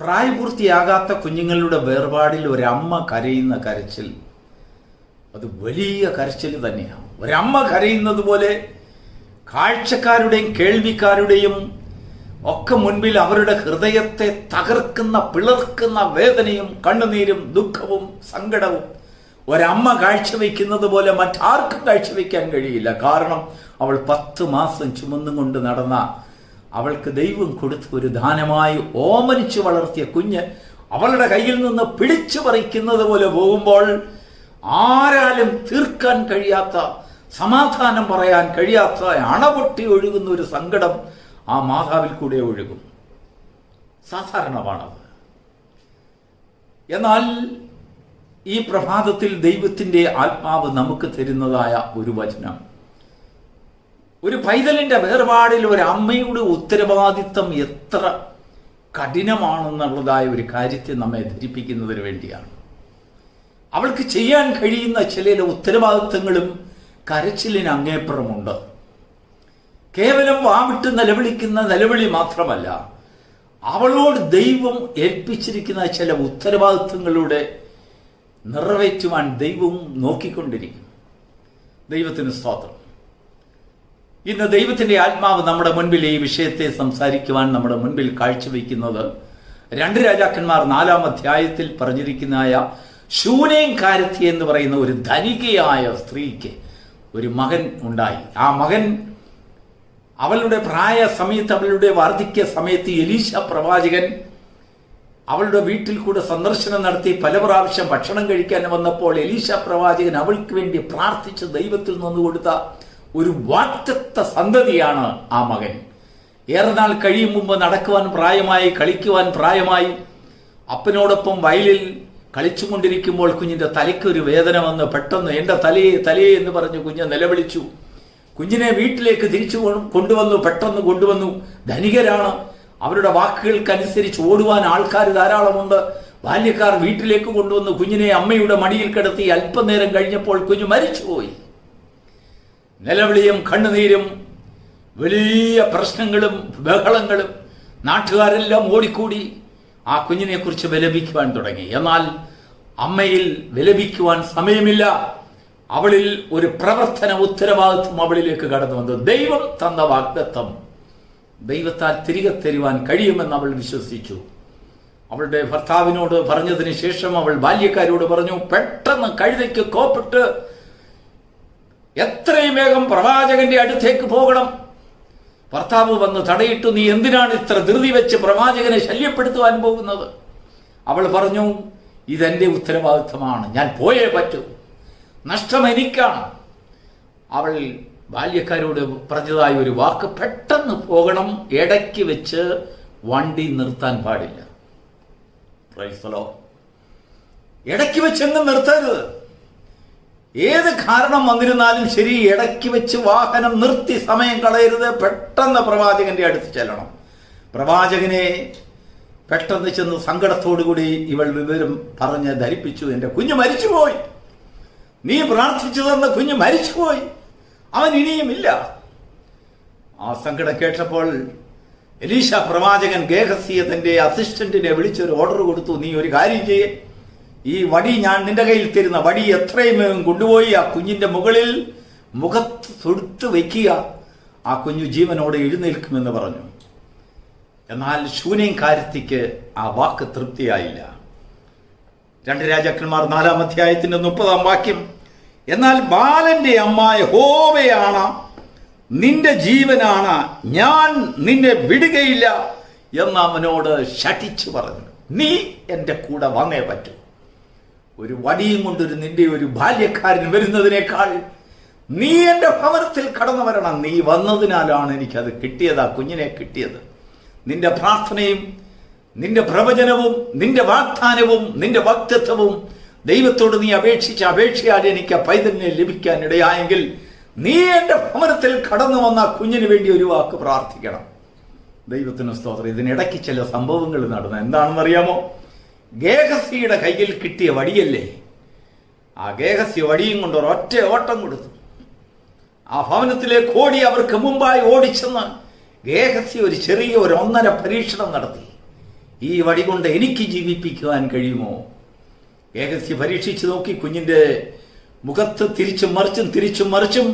പ്രായപൂർത്തിയാകാത്ത കുഞ്ഞുങ്ങളുടെ വേർപാടിൽ ഒരമ്മ കരയുന്ന കരച്ചിൽ അത് വലിയ കരച്ചിൽ തന്നെയാണ്. ഒരമ്മ കരയുന്നത് പോലെ കാഴ്ചക്കാരുടെയും കേൾവിക്കാരുടെയും ഒക്കെ മുൻപിൽ അവരുടെ ഹൃദയത്തെ തകർക്കുന്ന പിളർക്കുന്ന വേദനയും കണ്ണുനീരും ദുഃഖവും സങ്കടവും ഒരമ്മ കാഴ്ചവെക്കുന്നത് പോലെ മറ്റാർക്കും കാഴ്ചവെക്കാൻ കഴിയില്ല. കാരണം അവൾ 10 മാസം ചുമന്നുകൊണ്ട് നടന്ന, അവൾക്ക് ദൈവം കൊടുത്ത ഒരു ദാനമായി ഓമനിച്ചു വളർത്തിയ കുഞ്ഞ് അവളുടെ കയ്യിൽ നിന്ന് പിടിച്ചു പറിക്കുന്നത് പോലെ പോകുമ്പോൾ ആരാലും തീർക്കാൻ കഴിയാത്ത, സമാധാനം പറയാൻ കഴിയാത്ത, അണപൊട്ടി ഒഴുകുന്ന ഒരു സങ്കടം ആ മാതാവിൽ കൂടെ ഒഴുകും. സാധാരണമാണത്. എന്നാൽ ഈ പ്രഭാതത്തിൽ ദൈവത്തിൻ്റെ ആത്മാവ് നമുക്ക് തരുന്നതായ ഒരു വചനം, ഒരു പൈതലിന്റെ വേർപാടിൽ ഒരു അമ്മയുടെ ഉത്തരവാദിത്വം എത്ര കഠിനമാണെന്നുള്ളതായ ഒരു കാര്യത്തെ നമ്മെ ധരിപ്പിക്കുന്നതിന് വേണ്ടിയാണ്. അവൾക്ക് ചെയ്യാൻ കഴിയുന്ന ചില ഉത്തരവാദിത്വങ്ങളും കരച്ചിലിന് അങ്ങേപ്പുറമുണ്ട്. കേവലം വാവിട്ട് നിലവിളിക്കുന്ന നിലവിളി മാത്രമല്ല, അവളോട് ദൈവം ഏൽപ്പിച്ചിരിക്കുന്ന ചില ഉത്തരവാദിത്വങ്ങളുടെ നിറവേറ്റുവാൻ ദൈവം നോക്കിക്കൊണ്ടിരിക്കും. ദൈവത്തിന് സ്തോത്രം. ഇന്ന് ദൈവത്തിൻ്റെ ആത്മാവ് നമ്മുടെ മുൻപിൽ ഈ വിഷയത്തെ സംസാരിക്കുവാൻ നമ്മുടെ മുൻപിൽ കാഴ്ചവെക്കുന്നത് 2 രാജാക്കന്മാർ 4-ാം അധ്യായത്തിൽ പറഞ്ഞിരിക്കുന്നതായ ശൂനേംകാരത്തി എന്ന് പറയുന്ന ഒരു ധനികയായ സ്ത്രീക്ക് ഒരു മകൻ ഉണ്ടായി. ആ മകൻ അവളുടെ പ്രായ സമയത്ത്, അവളുടെ വാർദ്ധക്യ സമയത്ത് എലീശ പ്രവാചകൻ അവളുടെ വീട്ടിൽ കൂടെ സന്ദർശനം നടത്തി പല പ്രാവശ്യം ഭക്ഷണം കഴിക്കാൻ വന്നപ്പോൾ എലീശ പ്രവാചകൻ അവൾക്ക് വേണ്ടി പ്രാർത്ഥിച്ച് ദൈവത്തിൽ നിന്ന് കൊടുത്ത ഒരു വാഗ്ദത്ത സന്തതിയാണ് ആ മകൻ. ഏറെ നാൾ കഴിയും മുമ്പ് നടക്കുവാൻ പ്രായമായി, കളിക്കുവാൻ പ്രായമായി. അപ്പനോടൊപ്പം വയലിൽ കളിച്ചുകൊണ്ടിരിക്കുമ്പോൾ കുഞ്ഞിൻ്റെ തലയ്ക്കൊരു വേദന വന്ന് പെട്ടെന്ന് എൻ്റെ തലയെ തലയെ എന്ന് പറഞ്ഞ് കുഞ്ഞ് നിലവിളിച്ചു. കുഞ്ഞിനെ വീട്ടിലേക്ക് തിരിച്ചു കൊണ്ടുവന്നു, പെട്ടെന്ന് കൊണ്ടുവന്നു. ധനികരാണ്, അവരുടെ വാക്കുകൾക്കനുസരിച്ച് ഓടുവാൻ ആൾക്കാർ ധാരാളമുണ്ട്. ബാല്യക്കാർ വീട്ടിലേക്ക് കൊണ്ടുവന്നു കുഞ്ഞിനെ അമ്മയുടെ മടിയിൽ കിടത്തി. അല്പനേരം കഴിഞ്ഞപ്പോൾ കുഞ്ഞ് മരിച്ചുപോയി. നിലവിളിയും കണ്ണുനീരും വലിയ പ്രശ്നങ്ങളും ബഹളങ്ങളും, നാട്ടുകാരെല്ലാം ഓടിക്കൂടി ആ കുഞ്ഞിനെ കുറിച്ച് വിലപിക്കുവാൻ തുടങ്ങി. എന്നാൽ അമ്മയിൽ വിലപിക്കുവാൻ സമയമില്ല. അവളിൽ ഒരു പ്രവർത്തന ഉത്തരവാദിത്വം അവളിലേക്ക് കടന്നു വന്നു. ദൈവം തന്ന വാഗ്ദത്തം ദൈവത്താൽ തിരികെ തരുവാൻ കഴിയുമെന്ന് അവൾ വിശ്വസിച്ചു. അവളുടെ ഭർത്താവിനോട് പറഞ്ഞതിന് ശേഷം അവൾ ബാല്യക്കാരോട് പറഞ്ഞു, പെട്ടെന്ന് കഴുതയ്ക്ക് കോപ്പിട്ട് എത്രയും വേഗം പ്രവാചകന്റെ അടുത്തേക്ക് പോകണം. ഭർത്താവ് വന്ന് തടയിട്ടു, നീ എന്തിനാണ് ഇത്ര ധൃതി വെച്ച് പ്രവാചകനെ ശല്യപ്പെടുത്തുവാൻ പോകുന്നത്? അവൾ പറഞ്ഞു, ഇതെന്റെ ഉത്തരവാദിത്വമാണ്, ഞാൻ പോയേ പറ്റൂ, നഷ്ടം എനിക്കാണ്. അവൾ ബാല്യക്കാരോട് പറഞ്ഞതായ ഒരു വാക്ക്, പെട്ടെന്ന് പോകണം, ഇടയ്ക്ക് വെച്ച് വണ്ടി നിർത്താൻ പാടില്ല. Price the Lord. ഇടയ്ക്ക് വെച്ചെങ്ങും നിർത്തരുത്. ഏത് കാരണം വന്നിരുന്നാലും ശരി, ഇടയ്ക്ക് വെച്ച് വാഹനം നിർത്തി സമയം കളയരുത്. പെട്ടെന്ന് പ്രവാചകന്റെ അടുത്ത് ചെല്ലണം. പ്രവാചകനെ പെട്ടെന്ന് ചെന്ന് സങ്കടത്തോടുകൂടി ഇവൾ വിവരം പറഞ്ഞ് ധരിപ്പിച്ചു, എൻ്റെ കുഞ്ഞ് മരിച്ചുപോയി, നീ പ്രാർത്ഥിച്ചു തന്ന കുഞ്ഞ് മരിച്ചുപോയി, അവൻ ഇനിയുമില്ല. ആ സങ്കടം കേട്ടപ്പോൾ എലീശ പ്രവാചകൻ ഗേഹസിയെ തന്റെ അസിസ്റ്റന്റിനെ വിളിച്ചൊരു ഓർഡർ കൊടുത്തു, നീ ഒരു കാര്യം ചെയ്യേ, ഈ വടി, ഞാൻ നിന്റെ കയ്യിൽ തരുന്ന വടി എത്രയും വേഗം കൊണ്ടുപോയി ആ കുഞ്ഞിന്റെ മുകളിൽ മുഖത്ത് തൊടുത്ത് വയ്ക്കുക, ആ കുഞ്ഞു ജീവനോടെ എഴുന്നേൽക്കുമെന്ന് പറഞ്ഞു. എന്നാൽ ശൂനേംകാരത്തിക്ക് ആ വാക്ക് തൃപ്തിയായില്ല. 2 രാജാക്കന്മാർ 4-ാം അധ്യായത്തിന്റെ 30-ാം വാക്യം, എന്നാൽ ബാലന്റെ അമ്മ യഹോവയാണ്, നിന്റെ ജീവനാണ്, ഞാൻ നിന്നെ വിടുകയില്ല എന്ന് അവനോട് ശഠിച്ചു പറഞ്ഞു. നീ എൻ്റെ കൂടെ വന്നേ പറ്റൂ. ഒരു വടിയും കൊണ്ടൊരു നിന്റെ ഒരു ബാല്യക്കാരൻ വരുന്നതിനേക്കാൾ നീ എൻ്റെ ഭവനത്തിൽ കടന്നു വരണം. നീ വന്നതിനാലാണ് എനിക്കത് കിട്ടിയത്, ആ കുഞ്ഞിനെ കിട്ടിയത്. നിന്റെ പ്രാർത്ഥനയും നിന്റെ പ്രവചനവും നിന്റെ വാഗ്ദാനവും നിന്റെ വാഗ്ദത്തവും ദൈവത്തോട് നീ അപേക്ഷയാൽ എനിക്ക് ആ പൈതലിനെ ലഭിക്കാൻ ഇടയായെങ്കിൽ നീ എൻ്റെ ഭവനത്തിൽ കടന്നു വന്ന കുഞ്ഞിന് വേണ്ടി ഒരു വാക്ക് പ്രാർത്ഥിക്കണം. ദൈവത്തിന് സ്തോത്രം. ഇതിനിടയ്ക്ക് ചില സംഭവങ്ങൾ നടന്നു. എന്താണെന്നറിയാമോ? ഗേഹസിയുടെ കയ്യിൽ കിട്ടിയ വടിയല്ലേ, ആ ഗേഹസി വടിയും കൊണ്ട് ഒരൊറ്റ ഓട്ടം കൊടുത്തു. ആ ഭവനത്തിലേക്ക് ഓടി, അവർക്ക് മുമ്പായി ഓടിച്ചെന്ന് ഗേഹസി ഒരു ചെറിയ 1.5 പരീക്ഷണം നടത്തി. ഈ വടി കൊണ്ട് എനിക്ക് ജീവിപ്പിക്കുവാൻ കഴിയുമോ? ഗേഹസി പരീക്ഷിച്ചു നോക്കി. കുഞ്ഞിന്റെ മുഖത്ത് തിരിച്ചും മറിച്ചും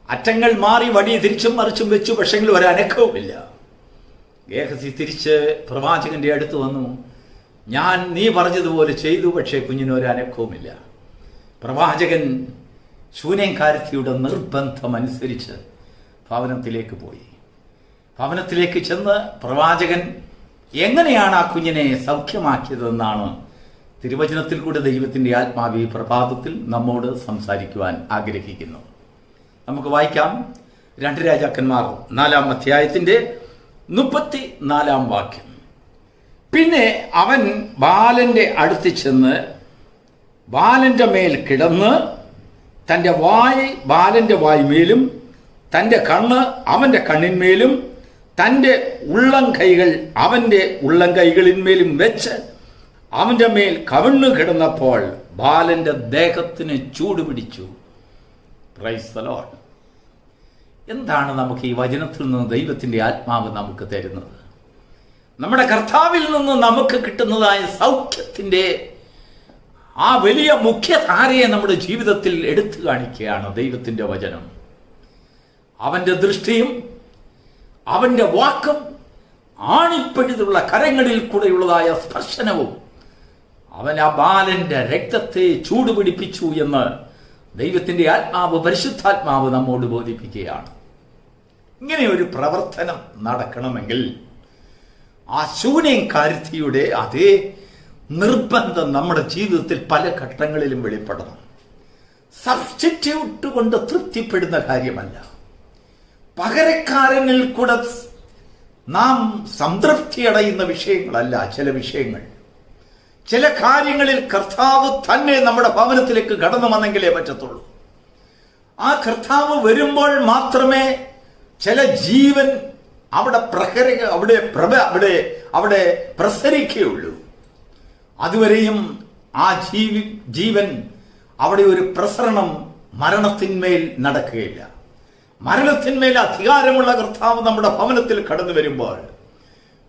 അറ്റങ്ങൾ മാറി വടി തിരിച്ചും മറിച്ചും വെച്ചു. പക്ഷെങ്കിൽ ഒരനക്കവുമില്ല. ഗേഹസി തിരിച്ച് പ്രവാചകന്റെ അടുത്ത് വന്നു. നീ പറഞ്ഞതുപോലെ ചെയ്തു, പക്ഷേ കുഞ്ഞിന് ഒരനക്കവുമില്ല. പ്രവാചകൻ ശൂനേംകാരത്തിയുടെ നിർബന്ധമനുസരിച്ച് ഭവനത്തിലേക്ക് പോയി. ഭവനത്തിലേക്ക് ചെന്ന് പ്രവാചകൻ എങ്ങനെയാണ് ആ കുഞ്ഞിനെ സൗഖ്യമാക്കിയതെന്നാണ് തിരുവചനത്തിൽ കൂടെ ദൈവത്തിന്റെ ആത്മാവ് ഈ പ്രഭാതത്തിൽ നമ്മോട് സംസാരിക്കുവാൻ ആഗ്രഹിക്കുന്നു. നമുക്ക് വായിക്കാം. 2 രാജാക്കന്മാർ 4-ാം അധ്യായത്തിന്റെ 34-ാം വാക്യം. പിന്നെ അവൻ ബാലന്റെ അടുത്ത് ചെന്ന് ബാലന്റെ മേൽ കിടന്ന് തൻ്റെ വായ് ബാലന്റെ വായ്മേലും തൻ്റെ കണ്ണ് അവന്റെ കണ്ണിന്മേലും തൻ്റെ ഉള്ളം കൈകൾ അവന്റെ ഉള്ളം കൈകളിന്മേലും വെച്ച് അവന്റെ മേൽ കവിണ്ണു കിടന്നപ്പോൾ ബാലന്റെ ദേഹത്തിന് ചൂടുപിടിച്ചു. Praise the Lord. എന്താണ് നമുക്ക് ഈ വചനത്തിൽ നിന്ന് ദൈവത്തിന്റെ ആത്മാവ് നമുക്ക് തരുന്നത്? നമ്മുടെ കർത്താവിൽ നിന്ന് നമുക്ക് കിട്ടുന്നതായ സൗഖ്യത്തിന്റെ ആ വലിയ മുഖ്യധാരയെ നമ്മുടെ ജീവിതത്തിൽ എടുത്തു കാണിക്കുകയാണ് ദൈവത്തിന്റെ വചനം. അവന്റെ ദൃഷ്ടിയും അവന്റെ വാക്കും ആണിപ്പഴുതുള്ള കരങ്ങളിൽ കൂടെയുള്ളതായ സ്പർശനവും അവൻ ആ ബാലന്റെ രക്തത്തെ ചൂടുപിടിപ്പിച്ചു എന്ന് ദൈവത്തിന്റെ ആത്മാവ്, പരിശുദ്ധാത്മാവ് നമ്മോട് ബോധിപ്പിക്കുകയാണ്. ഇങ്ങനെ ഒരു പ്രവർത്തനം നടക്കണമെങ്കിൽ ആ ശൂനേംകാരത്തിയുടെ അതേ നിർബന്ധം നമ്മുടെ ജീവിതത്തിൽ പല ഘട്ടങ്ങളിലും വെളിപ്പെടണം. സബ്സ്റ്റിറ്റ്യൂട്ട് കൊണ്ട് തൃപ്തിപ്പെടുന്ന കാര്യമല്ല. പകരക്കാരനിൽ കൂടെ നാം സംതൃപ്തി അടയുന്ന വിഷയങ്ങളല്ല ചില വിഷയങ്ങൾ. ചില കാര്യങ്ങളിൽ കർത്താവ് തന്നെ നമ്മുടെ ഭവനത്തിലേക്ക് കടന്നു വന്നെങ്കിലേ പറ്റത്തുള്ളൂ. ആ കർത്താവ് വരുമ്പോൾ മാത്രമേ ചില ജീവൻ അവിടെ പ്രസരിക്കുകയുള്ളൂ. അതുവരെയും ആ ജീവൻ അവിടെ ഒരു പ്രസരണം മരണത്തിന്മേൽ നടക്കുകയില്ല. മരണത്തിന്മേൽ അധികാരമുള്ള കർത്താവ് നമ്മുടെ ഭവനത്തിൽ കടന്നു വരുമ്പോൾ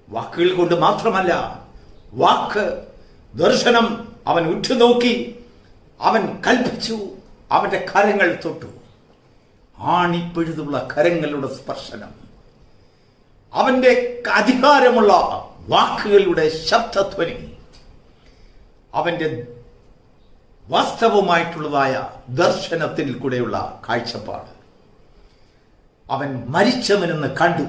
വാക്കുകൾ കൊണ്ട് മാത്രമല്ല, വാക്ക് ദർശനം അവൻ ഉറ്റുനോക്കി, അവൻ കൽപ്പിച്ചു, അവന്റെ കരങ്ങൾ തൊട്ടു. ആണിപ്പഴുതുള്ള കരങ്ങളുടെ സ്പർശനം, അവന്റെ അധികാരമുള്ള വാക്കുകളുടെ ശബ്ദധ്വനി, അവന്റെ വാസ്തവമായിട്ടുള്ളതായ ദർശനത്തിൽ കൂടെയുള്ള കാഴ്ചപ്പാട്. അവൻ മരിച്ചവനെന്ന് കണ്ടു.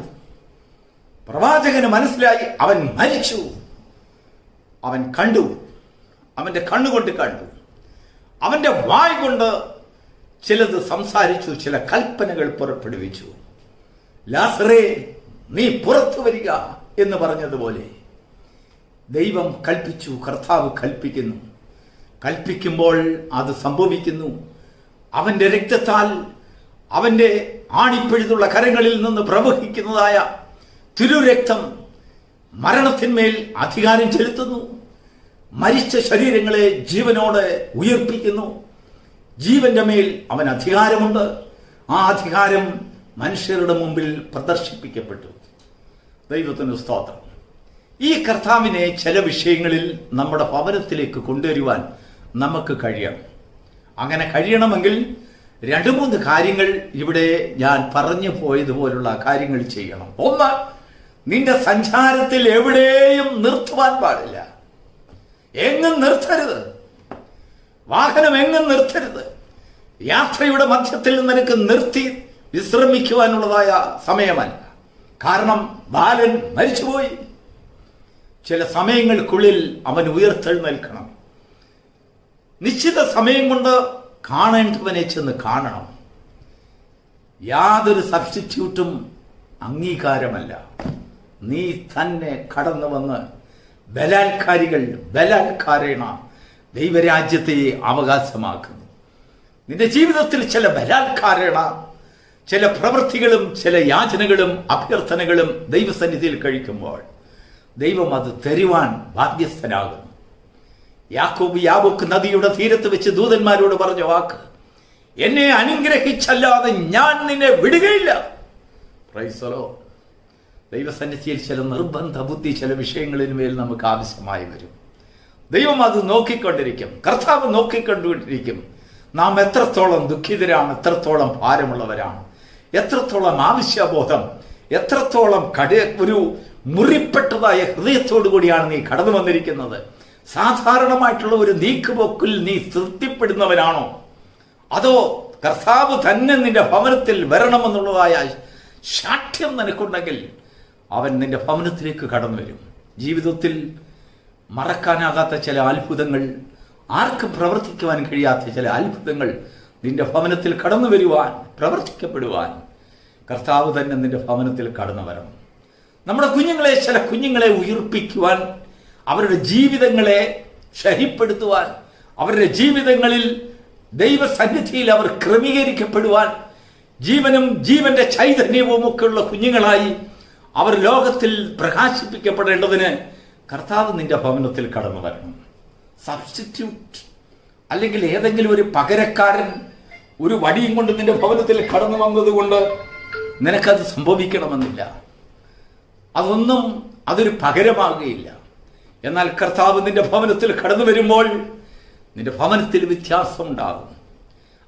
പ്രവാചകന് മനസ്സിലായി അവൻ മരിച്ചു. അവൻ കണ്ടു, അവന്റെ കണ്ണുകൊണ്ട് കണ്ടു. അവന്റെ വായ് കൊണ്ട് ചിലത് സംസാരിച്ചു, ചില കൽപ്പനകൾ പുറപ്പെടുവിച്ചു. ലാസറേ, നീ പുറത്തു വരിക എന്ന് പറഞ്ഞതുപോലെ ദൈവം കൽപ്പിച്ചു. കർത്താവ് കൽപ്പിക്കുന്നു. കൽപ്പിക്കുമ്പോൾ അത് സംഭവിക്കുന്നു. അവന്റെ രക്തത്താൽ, അവന്റെ ആണിപ്പഴുതുള്ള കരങ്ങളിൽ നിന്ന് പ്രവഹിക്കുന്നതായ തിരുരക്തം മരണത്തിന്മേൽ അധികാരം ചെലുത്തുന്നു. മരിച്ച ശരീരങ്ങളെ ജീവനോടെ ഉയർപ്പിക്കുന്നു. ജീവന്റെ മേൽ അവൻ അധികാരമുണ്ട്. ആ അധികാരം മനുഷ്യരുടെ മുമ്പിൽ പ്രദർശിപ്പിക്കപ്പെട്ടു. ദൈവത്തിന് സ്തോത്രം. ഈ കർത്താവിനെ ചില വിഷയങ്ങളിൽ നമ്മുടെ ഭവനത്തിലേക്ക് കൊണ്ടുവരുവാൻ നമുക്ക് കഴിയണം. അങ്ങനെ കഴിയണമെങ്കിൽ 2-3 കാര്യങ്ങൾ ഇവിടെ ഞാൻ പറഞ്ഞു പോയതുപോലുള്ള കാര്യങ്ങൾ ചെയ്യണം. ഒന്ന്, നിന്റെ സഞ്ചാരത്തിൽ എവിടെയും നിർത്തുവാൻ പാടില്ല. എങ്ങും നിർത്തരുത്. വാഹനം എങ്ങും നിർത്തരുത്. യാത്രയുടെ മധ്യത്തിൽ നിനക്ക് നിർത്തി വിശ്രമിക്കുവാനുള്ളതായ സമയമല്ല. കാരണം ബാലൻ മരിച്ചുപോയി. ചില സമയങ്ങൾക്കുള്ളിൽ അവൻ ഉയർത്തെഴുന്നേൽക്കണം. നിശ്ചിത സമയം കൊണ്ട് കാണേണ്ടവനെ ചെന്ന് കാണണം. യാതൊരു സബ്സ്റ്റിറ്റ്യൂട്ടും അംഗീകാരമല്ല. നീ തന്നെ കടന്നു വന്ന് ബലാത്കാരേണ ദൈവരാജ്യത്തെ അവകാശമാക്കുന്നു. നിന്റെ ജീവിതത്തിൽ ചില ബലാത്കാരേണ ചില പ്രവൃത്തികളും ചില യാചനകളും അഭ്യർത്ഥനകളും ദൈവസന്നിധിയിൽ കഴിക്കുമ്പോൾ ദൈവം അത് തരുവാൻ ബാധ്യസ്ഥനാകുന്നു. യാക്കോബ് യാബോക്ക് നദിയുടെ തീരത്ത് വെച്ച് ദൂതന്മാരോട് പറഞ്ഞ വാക്ക്, എന്നെ അനുഗ്രഹിച്ചല്ലാതെ ഞാൻ നിന്നെ വിടുകയില്ല. Praise the Lord. ദൈവസന്നിധിയിൽ ചില നിർബന്ധ ബുദ്ധി ചില വിഷയങ്ങളിന്മേൽ നമുക്ക് ആവശ്യമായി വരും. ദൈവം അത് നോക്കിക്കൊണ്ടിരിക്കും, കർത്താവ് നോക്കിക്കൊണ്ടിരിക്കും. നാം എത്രത്തോളം ദുഃഖിതരാണ്, എത്രത്തോളം ഭാരമുള്ളവരാണ്, എത്രത്തോളം ആവശ്യബോധം, എത്രത്തോളം ഒരു മുറിപ്പെട്ടതായ ഹൃദയത്തോടു കൂടിയാണ് നീ കടന്നു വന്നിരിക്കുന്നത്. സാധാരണമായിട്ടുള്ള ഒരു നീക്കുപോക്കിൽ നീ തൃപ്തിപ്പെടുന്നവനാണോ, അതോ കർത്താവ് തന്നെ നിന്റെ ഭവനത്തിൽ വരണമെന്നുള്ളതായ ശാഠ്യം നിനക്കുണ്ടെങ്കിൽ അവൻ നിന്റെ ഭവനത്തിലേക്ക് കടന്നു വരും. ജീവിതത്തിൽ മറക്കാനാകാത്ത ചില അത്ഭുതങ്ങൾ, ആർക്കും പ്രവർത്തിക്കുവാൻ കഴിയാത്ത ചില അത്ഭുതങ്ങൾ നിന്റെ ഭവനത്തിൽ കടന്നു വരുവാൻ, പ്രവർത്തിക്കപ്പെടുവാൻ കർത്താവ് തന്നെ നിന്റെ ഭവനത്തിൽ കടന്നു വരണം. നമ്മുടെ കുഞ്ഞുങ്ങളെ, ചില കുഞ്ഞുങ്ങളെ ഉയർപ്പിക്കുവാൻ, അവരുടെ ജീവിതങ്ങളെ ശരിപ്പെടുത്തുവാൻ, അവരുടെ ജീവിതങ്ങളിൽ ദൈവസന്നിധിയിൽ അവർ ക്രമീകരിക്കപ്പെടുവാൻ, ജീവനും ജീവന്റെ ചൈതന്യവും ഒക്കെയുള്ള കുഞ്ഞുങ്ങളായി അവർ ലോകത്തിൽ പ്രകാശിപ്പിക്കപ്പെടേണ്ടതിന് കർത്താവ് നിന്റെ ഭവനത്തിൽ കടന്നു വരണം. സബ്സ്റ്റിറ്റ്യൂട്ട് അല്ലെങ്കിൽ ഏതെങ്കിലും ഒരു പകരക്കാരൻ ഒരു വടിയും കൊണ്ട് നിന്റെ ഭവനത്തിൽ കടന്നു വന്നതുകൊണ്ട് നിനക്കത് സംഭവിക്കണമെന്നില്ല. അതൊരു പകരമാകുകയില്ല. എന്നാൽ കർത്താവ് നിന്റെ ഭവനത്തിൽ കടന്നു വരുമ്പോൾ നിന്റെ ഭവനത്തിൽ വ്യത്യാസമുണ്ടാകും,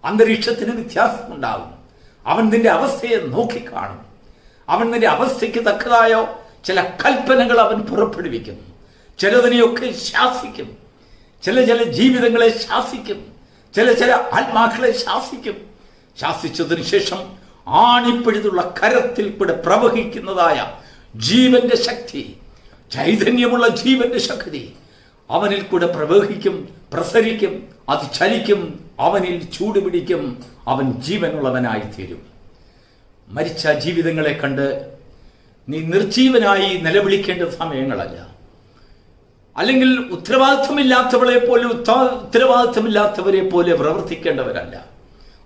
അന്തരീക്ഷത്തിന് വ്യത്യാസമുണ്ടാകും. അവൻ നിന്റെ അവസ്ഥയെ നോക്കിക്കാണും. അവൻ നിന്റെ അവസ്ഥയ്ക്ക് തക്കതായ ചില കൽപ്പനകൾ അവൻ പുറപ്പെടുവിക്കും. ചിലതിനെയൊക്കെ ശാസിക്കും, ചില ജീവിതങ്ങളെ ശാസിക്കും, ചില ആത്മാക്കളെ ശാസിക്കും. ശാസിച്ചതിനു ശേഷം ആണിപ്പിഴുതുള്ള കരത്തിൽ കൂടെ പ്രവഹിക്കുന്നതായ ജീവന്റെ ശക്തി, ചൈതന്യമുള്ള ജീവന്റെ ശക്തി അവനിൽ കൂടെ പ്രവഹിക്കും, പ്രസരിക്കും, അത് ചലിക്കും, അവനിൽ ചൂടുപിടിക്കും, അവൻ ജീവനുള്ളവനായി തീരും. മരിച്ച ജീവിതങ്ങളെ കണ്ട് നീ നിർജീവനായി നിലവിളിക്കേണ്ട സമയങ്ങളല്ല. അല്ലെങ്കിൽ ഉത്തരവാദിത്തമില്ലാത്തവരെ പോലെ പ്രവർത്തിക്കേണ്ടവരല്ല.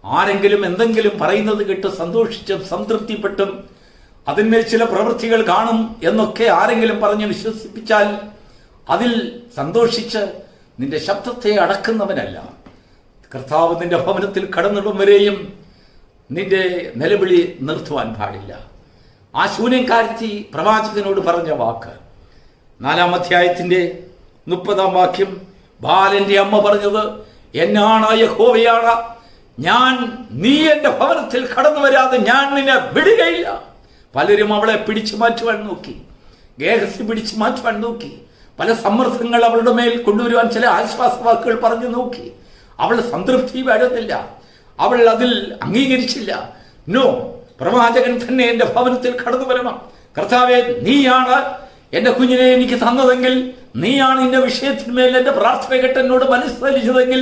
ആരെങ്കിലും എന്തെങ്കിലും പറയുന്നത് കേട്ട് സന്തോഷിച്ചും സംതൃപ്തിപ്പെട്ടും അതിന്മേൽ ചില പ്രവൃത്തികൾ കാണും എന്നൊക്കെ ആരെങ്കിലും പറഞ്ഞ് വിശ്വസിപ്പിച്ചാൽ അതിൽ സന്തോഷിച്ച് നിന്റെ ശബ്ദത്തെ അടക്കുന്നവനല്ല. കർത്താവ് നിന്റെ ഭവനത്തിൽ കടന്നിടും വരെയും നിന്റെ നിലവിളി നിർത്തുവാൻ പാടില്ല. ആ ശൂന്യക്കാരത്തി പ്രവാചകനോട് പറഞ്ഞ വാക്ക് 4-ാം അധ്യായത്തിന്റെ 30-ാം വാക്യം, ബാലന്റെ അമ്മ പറഞ്ഞത്, എന്നാണ് യഹോവയാണ്, നീ എന്റെ ഭവനത്തിൽ കടന്നു വരാതെ ഞാൻ നിന്നെ വിടുകയില്ല. പലരും അവളെ പിടിച്ചു മാറ്റുവാൻ നോക്കി, ഗേഹസി പിടിച്ചു മാറ്റുവാൻ നോക്കി, പല സമ്മർദ്ദങ്ങൾ അവളുടെ മേൽ കൊണ്ടുവരുവാൻ ചില ആശ്വാസവാക്കുകൾ പറഞ്ഞു നോക്കി. അവൾ സംതൃപ്തി വരുന്നില്ല, അവൾ അതിൽ അംഗീകരിച്ചില്ല. നോ, പ്രവാചകൻ തന്നെ എന്റെ ഭവനത്തിൽ കടന്നു വരണം. കർത്താവേ, നീയാണ് എന്റെ കുഞ്ഞിനെ എനിക്ക് തന്നതെങ്കിൽ, നീയാണ് എന്റെ വിഷയത്തിന്മേൽ എന്റെ പ്രാർത്ഥന കേട്ട് എന്നോട് മനസ്സലിച്ചതെങ്കിൽ,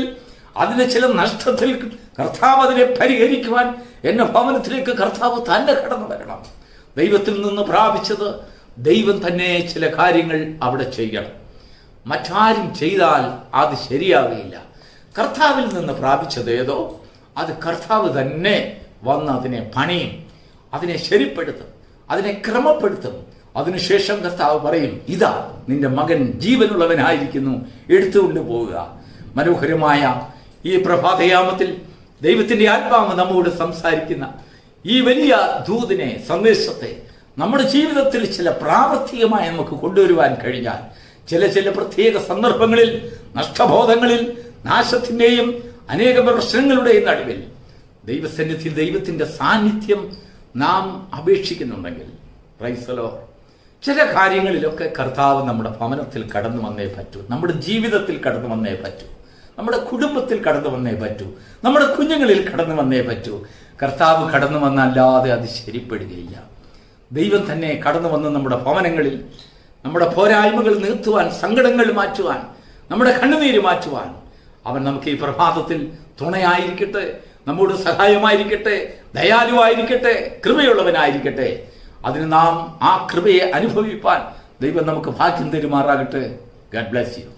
അതിന് ചില നഷ്ടത്തിൽ കർത്താവ് അതിനെ പരിഹരിക്കുവാൻ എന്റെ ഭവനത്തിലേക്ക് കർത്താവ് തന്നെ കടന്നു വരണം. ദൈവത്തിൽ നിന്ന് പ്രാപിച്ചത് ദൈവം തന്നെ ചില കാര്യങ്ങൾ അവിടെ ചെയ്യണം. മറ്റാരും ചെയ്താൽ അത് ശരിയാവുകയില്ല. കർത്താവിൽ നിന്ന് പ്രാപിച്ചത് ഏതോ അത് കർത്താവ് തന്നെ വന്ന് അതിനെ പണിയും, അതിനെ ശരിപ്പെടുത്തും, അതിനെ ക്രമപ്പെടുത്തും. അതിനുശേഷം കർത്താവ് പറയും, ഇതാ നിന്റെ മകൻ ജീവനുള്ളവനായിരിക്കുന്നു, എടുത്തുകൊണ്ട് പോവുക. മനോഹരമായ ഈ പ്രഭാതയാമത്തിൽ ദൈവത്തിന്റെ ആത്മാവ് നമ്മോട് സംസാരിക്കുന്ന ഈ വലിയ ദൂതിനെ, സന്ദേശത്തെ നമ്മുടെ ജീവിതത്തിൽ ചില പ്രാവർത്തികമായി നമുക്ക് കൊണ്ടുവരുവാൻ കഴിഞ്ഞാൽ, ചില പ്രത്യേക സന്ദർഭങ്ങളിൽ, നഷ്ടബോധങ്ങളിൽ, നാശത്തിന്റെയും അനേക പ്രശ്നങ്ങളുടെയും നടുവിൽ ദൈവസന്നിധിയിൽ ദൈവത്തിന്റെ സാന്നിധ്യം നാം അപേക്ഷിക്കുന്നുണ്ടെങ്കിൽ, പ്രൈസ് ദി ലോർഡ്, ചില കാര്യങ്ങളിലൊക്കെ കർത്താവ് നമ്മുടെ ഭവനത്തിൽ കടന്നു വന്നേ പറ്റൂ, നമ്മുടെ ജീവിതത്തിൽ കടന്നു വന്നേ പറ്റൂ, നമ്മുടെ കുടുംബത്തിൽ കടന്നു വന്നേ പറ്റൂ, നമ്മുടെ കുഞ്ഞുങ്ങളിൽ കടന്നു വന്നേ പറ്റൂ. കർത്താവ് കടന്നു വന്നല്ലാതെ അത് ശരിപ്പെടുകയില്ല. ദൈവം തന്നെ കടന്നു വന്ന് നമ്മുടെ ഭവനങ്ങളിൽ നമ്മുടെ പോരായ്മകൾ നിർത്തുവാൻ, സങ്കടങ്ങൾ മാറ്റുവാൻ, നമ്മുടെ കണ്ണുനീര് മാറ്റുവാൻ അവൻ നമുക്ക് ഈ പ്രഭാതത്തിൽ തുണയായിരിക്കട്ടെ, നമ്മോട് സഹായമായിരിക്കട്ടെ, ദയാലുവായിരിക്കട്ടെ, കൃപയുള്ളവനായിരിക്കട്ടെ. അതിന് നാം ആ കൃപയെ അനുഭവിപ്പാൻ ദൈവം നമുക്ക് ഭാഗ്യം തരുമാറാകട്ടെ. God bless you.